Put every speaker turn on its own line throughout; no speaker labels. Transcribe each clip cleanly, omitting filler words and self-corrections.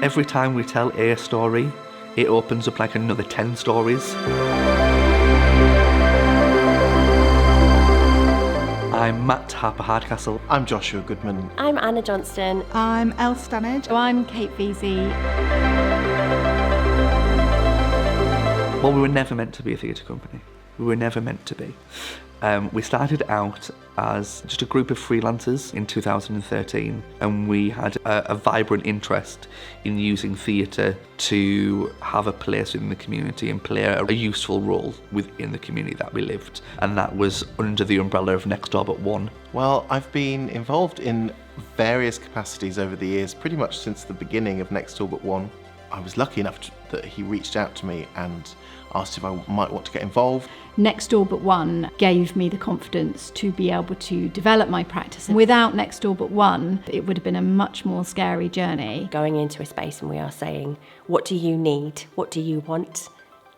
Every time we tell a story, it opens up like another 10 stories. I'm Matt Harper Hardcastle.
I'm Joshua Goodman.
I'm Anna Johnston.
I'm Elle Stannage.
I'm Kate Veazey.
Well, we were never meant to be a theatre company. We were never meant to be. We started out as just a group of freelancers in 2013, and we had a vibrant interest in using theatre to have a place in the community and play a useful role within the community that we lived, and that was under the umbrella of Next Door But One.
Well, I've been involved in various capacities over the years, pretty much since the beginning of Next Door But One. I was lucky enough that he reached out to me and asked if I might want to get involved.
Next Door But One gave me the confidence to be able to develop my practice. And without Next Door But One, it would have been a much more scary journey.
Going into a space and we are saying, what do you need? What do you want?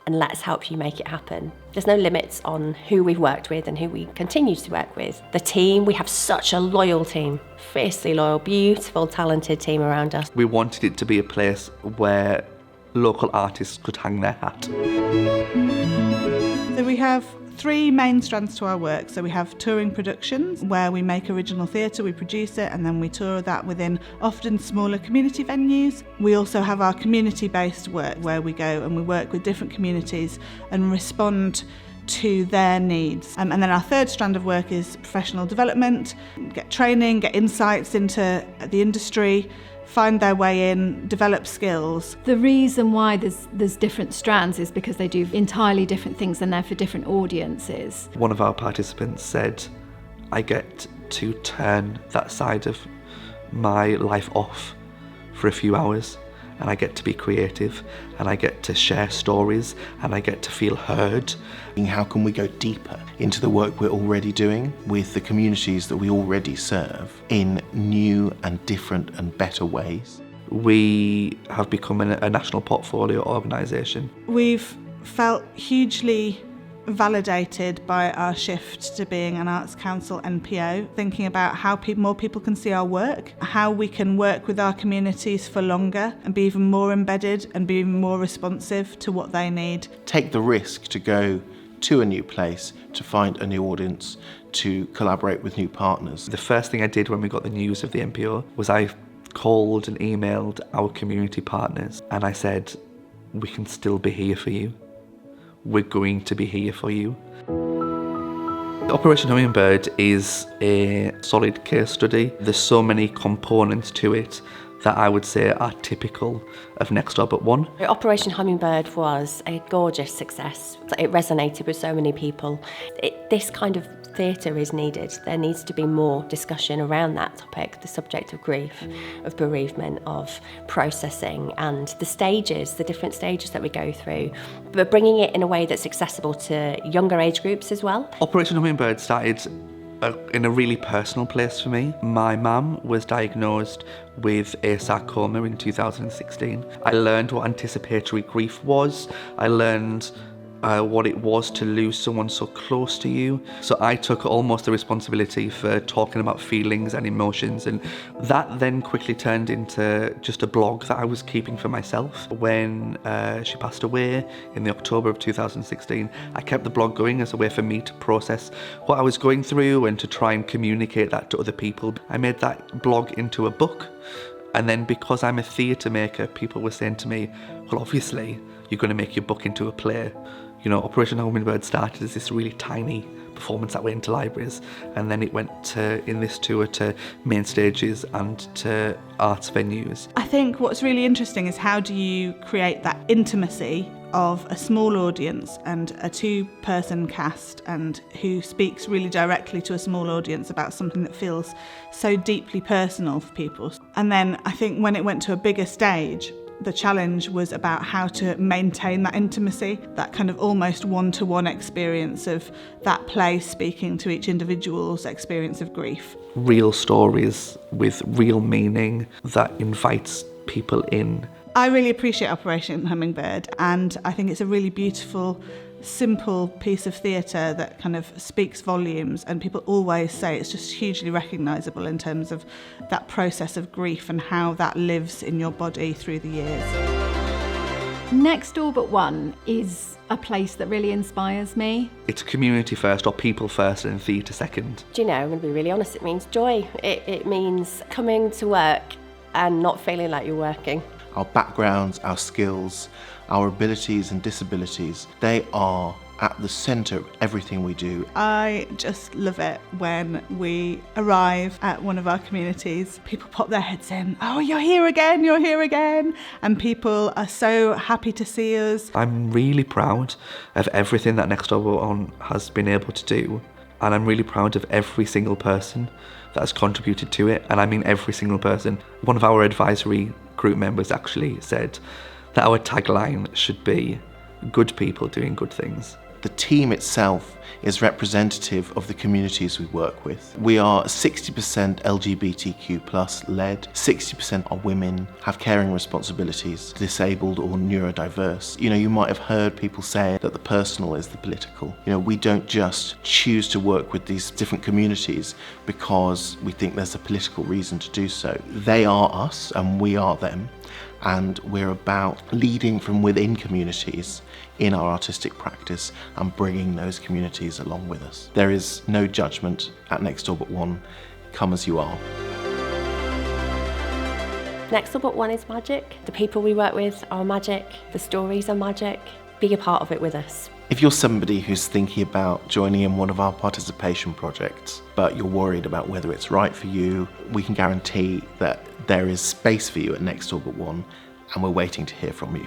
And let's help you make it happen. There's no limits on who we've worked with and who we continue to work with. The team, we have such a loyal team, fiercely loyal, beautiful, talented team around us.
We wanted it to be a place where local artists could hang their hat.
So we have three main strands to our work. So we have touring productions, where we make original theatre, we produce it, and then we tour that within often smaller community venues. We also have our community-based work, where we go and we work with different communities and respond to their needs. And then our third strand of work is professional development, get training, get insights into the industry, find their way in, develop skills.
The reason why there's different strands is because they do entirely different things and they're for different audiences.
One of our participants said, I get to turn that side of my life off for a few hours, and I get to be creative, and I get to share stories, and I get to feel heard.
How can we go deeper into the work we're already doing with the communities that we already serve in new and different and better ways?
We have become a national portfolio organisation.
We've felt hugely validated by our shift to being an Arts Council NPO, thinking about how more people can see our work, how we can work with our communities for longer and be even more embedded and be even more responsive to what they need.
Take the risk to go to a new place, to find a new audience, to collaborate with new partners.
The first thing I did when we got the news of the NPO was I called and emailed our community partners, and I said, we can still be here for you. We're going to be here for you. Operation Hummingbird is a solid case study. There's so many components to it that I would say are typical of Next Door But One.
Operation Hummingbird was a gorgeous success. It resonated with so many people. This kind of theatre is needed. There needs to be more discussion around that topic, the subject of grief, of bereavement, of processing, and the different stages that we go through, but bringing it in a way that's accessible to younger age groups as well.
Operation Hummingbird started in a really personal place for me. My mum was diagnosed with a sarcoma in 2016. I learned what anticipatory grief was. I learned what it was to lose someone so close to you. So I took almost the responsibility for talking about feelings and emotions, and that then quickly turned into just a blog that I was keeping for myself. When she passed away in the October of 2016, I kept the blog going as a way for me to process what I was going through and to try and communicate that to other people. I made that blog into a book, and then because I'm a theatre maker, people were saying to me, well, obviously you're going to make your book into a play. You know, Operation Hummingbird started as this really tiny performance that went into libraries, and then it went in this tour to main stages and to arts venues.
I think what's really interesting is how do you create that intimacy of a small audience and a two-person cast, and who speaks really directly to a small audience about something that feels so deeply personal for people. And then I think when it went to a bigger stage, the challenge was about how to maintain that intimacy, that kind of almost one-to-one experience of that play speaking to each individual's experience of grief.
Real stories with real meaning that invites people in.
I really appreciate Operation Hummingbird, and I think it's a really beautiful simple piece of theatre that kind of speaks volumes, and people always say it's just hugely recognisable in terms of that process of grief and how that lives in your body through the years.
Next Door But One is a place that really inspires me.
It's community first, or people first and theatre second.
Do you know, I'm going to be really honest, it means joy. It means coming to work and not feeling like you're working.
Our backgrounds, our skills, our abilities and disabilities, they are at the centre of everything we do.
I just love it when we arrive at one of our communities. People pop their heads in, oh, you're here again. And people are so happy to see us.
I'm really proud of everything that Next Door But One has been able to do. And I'm really proud of every single person that has contributed to it. And I mean every single person. One of our advisory group members actually said that our tagline should be good people doing good things.
The team itself is representative of the communities we work with. We are 60% LGBTQ+ led, 60% are women, have caring responsibilities, disabled or neurodiverse. You know, you might have heard people say that the personal is the political. You know, we don't just choose to work with these different communities because we think there's a political reason to do so. They are us and we are them. And we're about leading from within communities in our artistic practice and bringing those communities along with us. There is no judgment at Next Door But One. Come as you are.
Next Door But One is magic. The people we work with are magic. The stories are magic. Be a part of it with us.
If you're somebody who's thinking about joining in one of our participation projects, but you're worried about whether it's right for you, we can guarantee that there is space for you at Next Door But One, and we're waiting to hear from you.